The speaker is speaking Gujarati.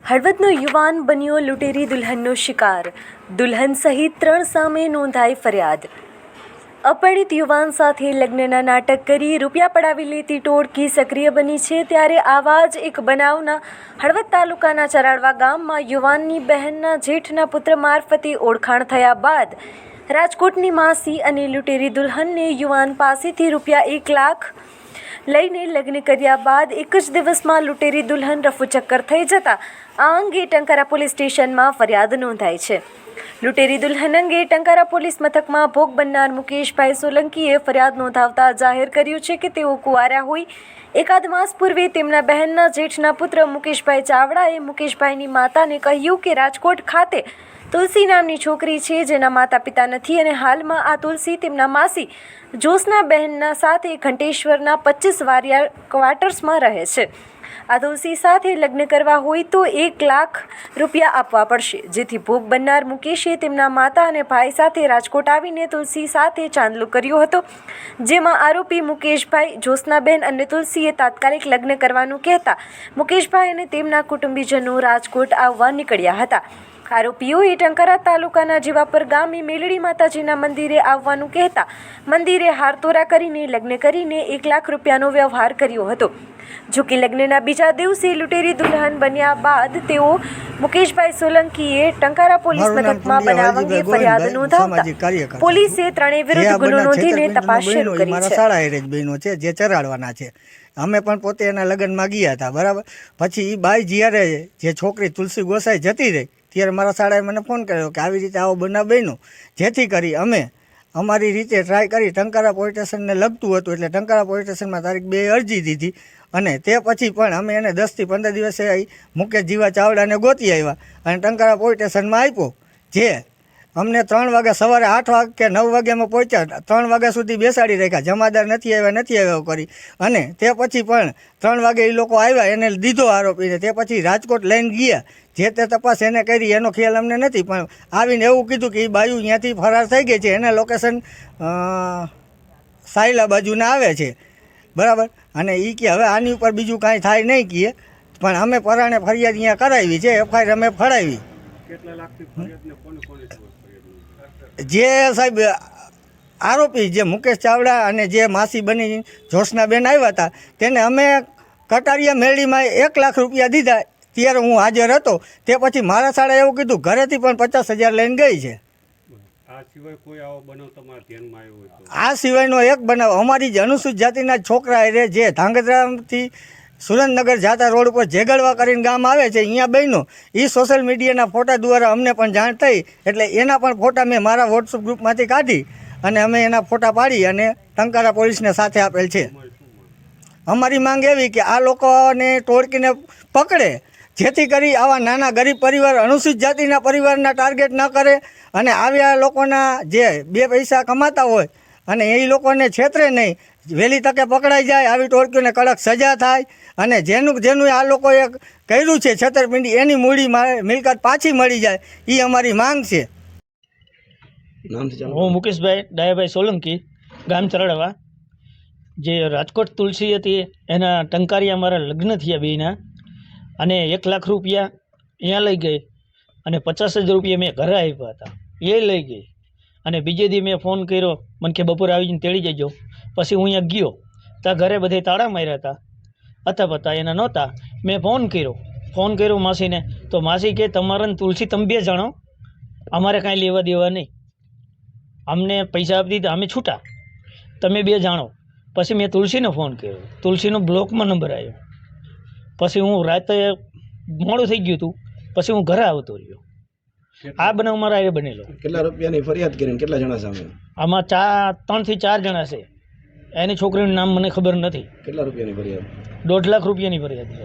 હળવદનો યુવાન બન્યો લૂંટેરી દુલ્હનનો શિકાર. દુલ્હન સહિત 3 સામે નોંધાઈ ફરિયાદ. અપરિણિત યુવાન સાથે લગ્નના નાટક કરી રૂપિયા પડાવી લેતી ટોળકી સક્રિય બની છે. ત્યારે આવા જ એક બનાવના હળવદ તાલુકાના ચરાડવા ગામમાં યુવાનની બહેનના જેઠના પુત્ર મારફતે ઓળખાણ થયા બાદ રાજકોટની માસી અને લૂંટેરી દુલ્હનને યુવાન પાસેથી રૂપિયા 1 લાખ લઈને લગ્ન કર્યા બાદ એક જ દિવસમાં લૂંટેરી દુલ્હન રફુચક્કર થઈ જતા આ અંગે ટંકારા પોલીસ સ્ટેશનમાં ફરિયાદ નોંધાઈ છે. લૂંટેરી દુલ્હન અંગે ટંકારા પોલીસ મથકમાં ભોગ બનનાર મુકેશભાઈ સોલંકીએ ફરિયાદ નોંધાવતા જાહેર કર્યું છે કે તેઓ કુંવારા હોય એકાદ માસ પૂર્વે તેમના બહેનના જેઠના પુત્ર મુકેશભાઈ ચાવડાએ મુકેશભાઈની માતાને કહ્યું કે રાજકોટ ખાતે તુલસી નામની છોકરી છે જેના માતા પિતા નથી અને હાલમાં આ તુલસી તેમના માસી જોશના બહેનના સાથે ઘંટેશ્વરના 25 વારિયા ક્વાર્ટર્સમાં રહે છે. આ તુલસી સાથે લગ્ન કરવા હોય તો 1 લાખ રૂપિયા આપવા પડશે. જેથી ભોગ બનનાર મુકેશે તેમના માતા અને ભાઈ સાથે રાજકોટ આવીને તુલસી સાથે ચાંદલો કર્યો હતો, જેમાં આરોપી મુકેશભાઈ, જોશનાબેન અને તુલસીએ તાત્કાલિક લગ્ન કરવાનું કહેતા મુકેશભાઈ અને તેમના કુટુંબીજનો રાજકોટ આવવા નીકળ્યા હતા. આરોપીઓએ ટંકારા તાલુકાના જીવાપર ગામે મેલડી માતાજીના મંદિરે આવવાનું કહેતા મંદિરે હારતોરા કરીને લગ્ન કરીને 1 લાખ રૂપિયાનો વ્યવહાર કર્યો હતો. જોકે લગ્નના બીજા દિવસે લૂંટેરી દુલ્હન બન્યા બાદ તેઓ મુકેશભાઈ સોલંકીએ ટંકારા પોલીસ મથકમાં બનાવ અંગે ફરિયાદ નોંધાવતા પોલીસે ત્રણેય વિરુદ્ધ ગુનો નોંધીને તપાસ શરૂ કરી છે. મારા શાળા એરેજ બહેનો છે જે ચરાડવાના છે. અમે પણ પોતે એના લગ્નમાં ગયા હતા, બરાબર. પછી એ બાઈ જ્યારે જે છોકરી તુલસી ગોસાઈ જતી રહી ત્યારે મારા શાળાએ મને ફોન કર્યો કે આવી રીતે આવો બનાવ બન્યો. જેથી કરી અમે અમારી રીતે ટ્રાય કરી. ટંકારા પોલીસ સ્ટેશનને લગતું હતું એટલે ટંકારા પોલીસ સ્ટેશનમાં તારીખ 2 અરજી દીધી અને તે પછી પણ અમે એને 10 થી 15 દિવસે મુકેશ જીવા ચાવડાને ગોતી આવ્યા અને ટંકારા પોલીસ સ્ટેશનમાં આપ્યો. જે અમને 3 વાગ્યા સવારે 8 વાગે કે 9 વાગ્યામાં પહોંચ્યા, 3 વાગ્યા સુધી બેસાડી રાખ્યા. જમાદાર નથી આવ્યા કરી અને તે પછી પણ 3 વાગે એ લોકો આવ્યા, એને દીધો આરોપીને. તે પછી રાજકોટ લઈને ગયા. જે તે તપાસ એને કરી એનો ખ્યાલ અમને નથી, પણ આવીને એવું કીધું કે એ બાયુ ત્યાંથી ફરાર થઈ ગઈ છે. એના લોકેશન સાયલા બાજુના આવે છે, બરાબર. અને એ કે હવે આની ઉપર બીજું કાંઈ થાય નહીં કહે, પણ અમે પરાણે ફરિયાદ અહીંયા કરાવી છે, એફઆઈઆર અમે ફડાવી. જે સાહેબ આરોપી જે મુકેશ ચાવડા અને જે માસી બની જોશનાબેન આવ્યા હતા તેને અમે કટારિયા મેળીમાં 1 લાખ રૂપિયા દીધા. ત્યારે હું હાજર હતો. તે પછી મારા શાળાએ એવું કીધું ઘરેથી પણ 50,000 લઈને ગઈ છે. આ સિવાયનો એક બનાવ અમારી જ અનુસૂચિત જાતિના છોકરા જે ધાંગધ્રાથી સુરેન્દ્રનગર જાતા રોડ ઉપર જેગડવા કરીને ગામ આવે છે, અહીંયા બહેનો એ સોશિયલ મીડિયાના ફોટા દ્વારા અમને પણ જાણ થઈ. એટલે એના પણ ફોટા મેં મારા વોટ્સઅપ ગ્રુપમાંથી કાઢી અને અમે એના ફોટા પાડી અને ટંકારા પોલીસને સાથે આપેલ છે. અમારી માંગ એવી કે આ લોકોને ટોળકીને પકડે, જેથી કરી આવા નાના ગરીબ પરિવાર, અનુસૂચિત જાતિના પરિવારના ટાર્ગેટ ન કરે અને આવ્યા લોકોના જે 2 પૈસા કમાતા હોય અને એ લોકોને છેતરે નહીં, વહેલી તકે પકડાઈ જાય. આવી ટોળકીઓને કડક સજા થાય અને જેનું આ લોકોએ કર્યું છે છેતરપિંડી, એની મૂડી મિલકત પાછી મળી જાય, એ અમારી માંગ છે. હું મુકેશભાઈ ડાયાભાઈ સોલંકી, ગામ ચરાડવા. જે રાજકોટ તુલસી હતી એના ટંકારિયા મારા લગ્ન થયા બેના અને 1 લાખ રૂપિયા અહીંયા લઈ ગઈ અને 50,000 રૂપિયા મેં ઘરે આપ્યા હતા, એ લઈ ગઈ. અને બીજે દી મેં ફોન કર્યો, મને કે બપોરે આવીને તેડી જજો. પછી હું અહીંયા ગયો ત્યાં ઘરે બધે તાળા માર્યા હતા એના નહોતા. મેં ફોન કર્યો માસીને, તો માસી કે તમારા તુલસી તમે 2 જાણો, અમારે કાંઈ લેવા દેવા નહીં, અમને પૈસા આપી દીધા, અમે છૂટા, તમે 2 જાણો. પછી મેં તુલસીને ફોન કર્યો, તુલસીનો બ્લોકમાં નંબર આવ્યો. પછી હું રાતે મોડું થઈ ગયું હતું, પછી હું ઘરે આવતો રહ્યો. આ બનાવ મારા એ બનેલો. કેટલા રૂપિયાની ફરિયાદ કરીને કેટલા જણા સામે? આમાં 3 થી 4 જણા છે. એની છોકરીનું નામ મને ખબર નથી. કેટલા રૂપિયાની ફરિયાદ? 1.5 લાખ રૂપિયાની ફરિયાદ છે.